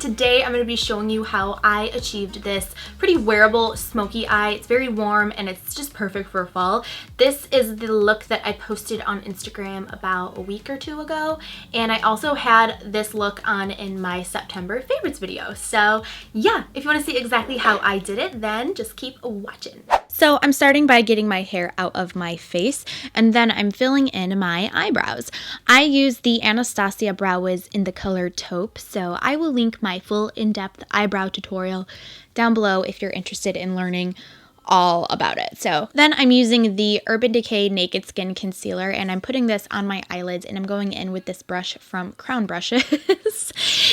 Today I'm going to be showing you how I achieved this pretty wearable smoky eye. It's very warm and it's just perfect for fall. This is the look that I posted on Instagram about a week or two ago, and I also had this look on in my September favorites video. So yeah, if you want to see exactly how I did it, then just keep watching. So I'm starting by getting my hair out of my face, and then I'm filling in my eyebrows. I use the Anastasia Brow Wiz in the color Taupe, so I will link my full in-depth eyebrow tutorial down below if you're interested in learning all about it. So then I'm using the Urban Decay Naked Skin Concealer, and I'm putting this on my eyelids, and I'm going in with this brush from Crown Brushes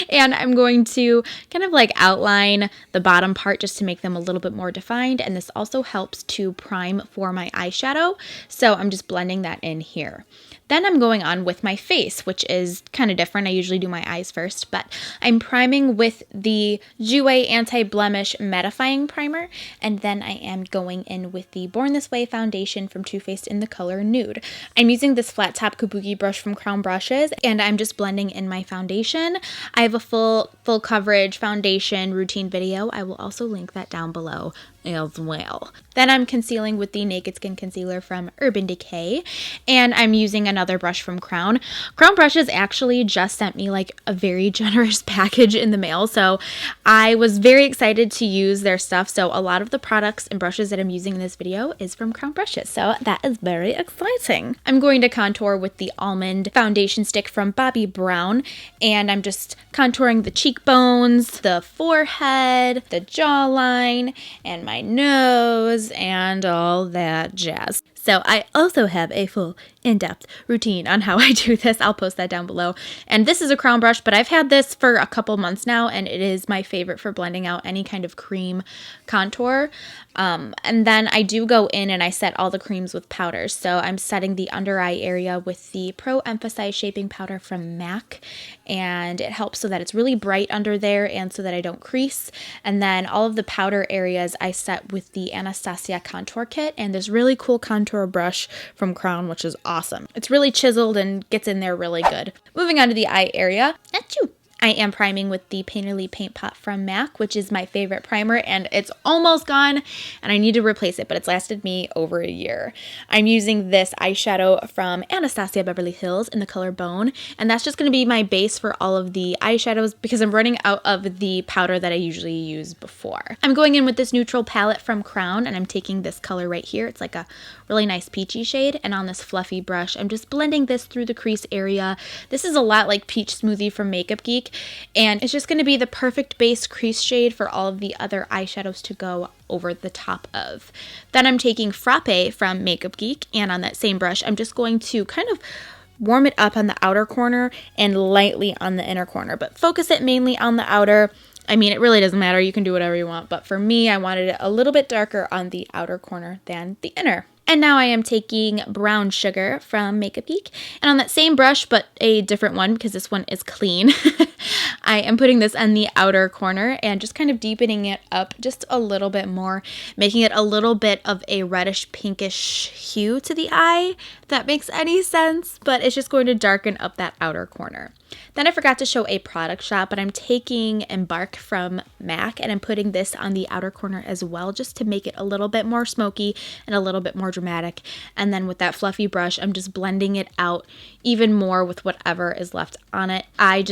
and I'm going to kind of like outline the bottom part just to make them a little bit more defined, and this also helps to prime for my eyeshadow, so I'm just blending that in here. Then I'm going on with my face, which is kind of different. I usually do my eyes first, but I'm priming with the Jouer Anti Blemish Mattifying Primer, and then I am going in with the Born This Way foundation from Too Faced in the color Nude. I'm using this flat top kabuki brush from Crown Brushes, and I'm just blending in my foundation. I have a full coverage foundation routine video. I will also link that down below as well. Then I'm concealing with the Naked Skin Concealer from Urban Decay, and I'm using another brush from Crown. Crown Brushes actually just sent me like a very generous package in the mail, so I was very excited to use their stuff. So a lot of the products and brushes that I'm using in this video is from Crown Brushes, so that is very exciting. I'm going to contour with the Almond foundation stick from Bobbi Brown, and I'm just contouring the cheekbones, the forehead, the jawline, and my nose, and all that jazz. So I also have a full in-depth routine on how I do this. I'll post that down below. And this is a Crown brush, but I've had this for a couple months now, and it is my favorite for blending out any kind of cream contour. And then I do go in and I set all the creams with powders. So I'm setting the under eye area with the Pro Emphasize Shaping Powder from MAC, and it helps so that it's really bright under there and so that I don't crease. And then all of the powder areas I set with the Anastasia Contour Kit and this really cool contour brush from Crown, which is awesome. It's really chiseled and gets in there really good. Moving on to the eye area. Achoo! I am priming with the Painterly Paint Pot from MAC, which is my favorite primer, and it's almost gone, and I need to replace it, but it's lasted me over a year. I'm using this eyeshadow from Anastasia Beverly Hills in the color Bone, and that's just going to be my base for all of the eyeshadows because I'm running out of the powder that I usually use before. I'm going in with this neutral palette from Crown, and I'm taking this color right here. It's like a really nice peachy shade, and on this fluffy brush, I'm just blending this through the crease area. This is a lot like Peach Smoothie from Makeup Geek, and it's just going to be the perfect base crease shade for all of the other eyeshadows to go over the top of. Then I'm taking Frappe from Makeup Geek, and on that same brush, I'm just going to kind of warm it up on the outer corner and lightly on the inner corner, but focus it mainly on the outer. I mean, it really doesn't matter. You can do whatever you want, but for me, I wanted it a little bit darker on the outer corner than the inner. And now I am taking Brown Sugar from Makeup Geek, and on that same brush, but a different one because this one is clean, I am putting this on the outer corner and just kind of deepening it up just a little bit more, making it a little bit of a reddish pinkish hue to the eye, if that makes any sense, but it's just going to darken up that outer corner. Then I forgot to show a product shot, but I'm taking Embark from MAC, and I'm putting this on the outer corner as well, just to make it a little bit more smoky and a little bit more dramatic. And then with that fluffy brush, I'm just blending it out even more with whatever is left on it. I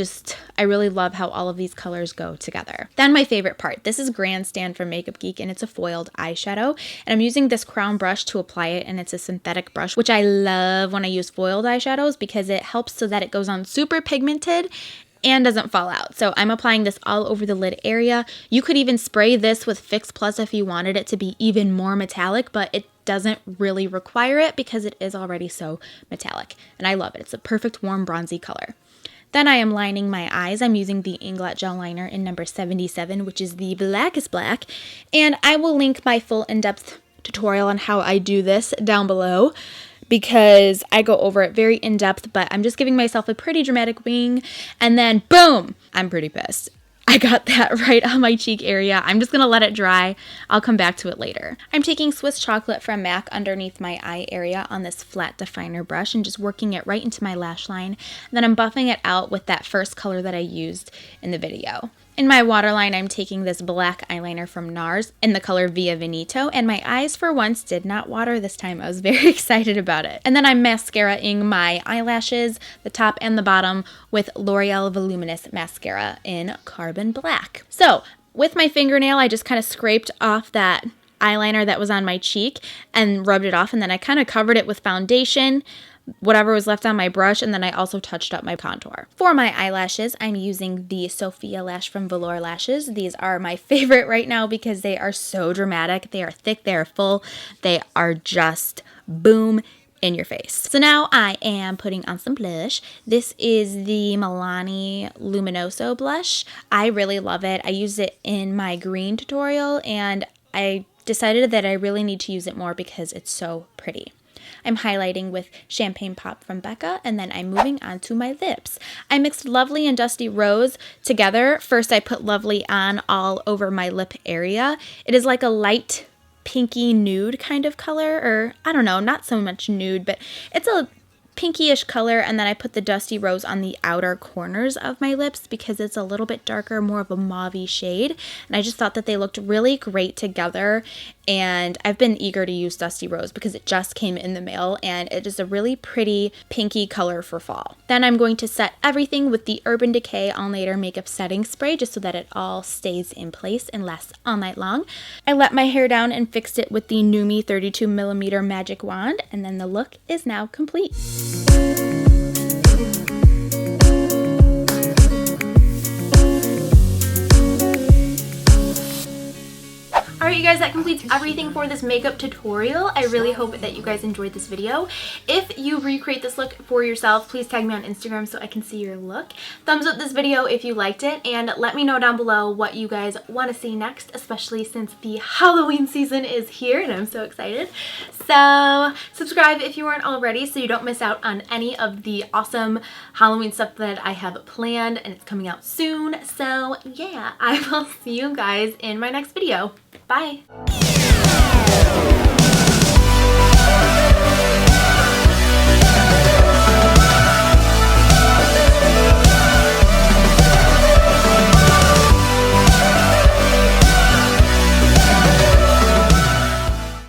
really love how all of these colors go together. Then my favorite part, this is Grandstand from Makeup Geek, and it's a foiled eyeshadow, and I'm using this Crown brush to apply it, and it's a synthetic brush, which I love when I use foiled eyeshadows because it helps so that it goes on super pigmented and doesn't fall out. So I'm applying this all over the lid area. You could even spray this with Fix Plus if you wanted it to be even more metallic, but it doesn't really require it because it is already so metallic, and I love it. It's a perfect warm bronzy color. Then I am lining my eyes. I'm using the Inglot Gel Eyeliner in number 77, which is the blackest black, and I will link my full in-depth tutorial on how I do this down below because I go over it very in-depth, but I'm just giving myself a pretty dramatic wing, and then boom, I'm pretty pissed. I got that right on my cheek area. I'm just going to let it dry. I'll come back to it later. I'm taking Swiss Chocolate from MAC underneath my eye area on this flat definer brush and just working it right into my lash line. And then I'm buffing it out with that first color that I used in the video. In my waterline, I'm taking this black eyeliner from Nars in the color Via Veneto, and my eyes for once did not water this time. I was very excited about it. And then I'm mascara-ing my eyelashes, the top and the bottom, with L'Oreal Voluminous Mascara in Carbon Black. So with my fingernail, I just kind of scraped off that eyeliner that was on my cheek and rubbed it off, and then I kind of covered it with foundation, whatever was left on my brush, and then I also touched up my contour. For my eyelashes, I'm using the Sophia lash from Velour Lashes. These are my favorite right now because they are so dramatic. They are thick, they are full, they are just boom in your face. So now I am putting on some blush. This is the Milani Luminoso blush. I really love it. I used it in my green tutorial, and I decided that I really need to use it more because it's so pretty. I'm highlighting with Champagne Pop from Becca, and then I'm moving on to my lips. I mixed Lovely and Dusty Rose together. First, I put Lovely on all over my lip area. It is like a light pinky nude kind of color, or I don't know, not so much nude, but it's a pinky-ish color, and then I put the Dusty Rose on the outer corners of my lips because it's a little bit darker, more of a mauve-y shade, and I just thought that they looked really great together, and I've been eager to use Dusty Rose because it just came in the mail, and it is a really pretty pinky color for fall. Then I'm going to set everything with the Urban Decay All Nighter Makeup Setting Spray just so that it all stays in place and lasts all night long. I let my hair down and fixed it with the Numi 32mm Magic Wand, and then the look is now complete. Alright you guys, that completes everything for this makeup tutorial. I really hope that you guys enjoyed this video. If you recreate this look for yourself, please tag me on Instagram so I can see your look. Thumbs up this video if you liked it, and let me know down below what you guys want to see next, especially since the Halloween season is here and I'm so excited. So subscribe if you weren't already so you don't miss out on any of the awesome Halloween stuff that I have planned, and it's coming out soon. So yeah, I will see you guys in my next video. Bye!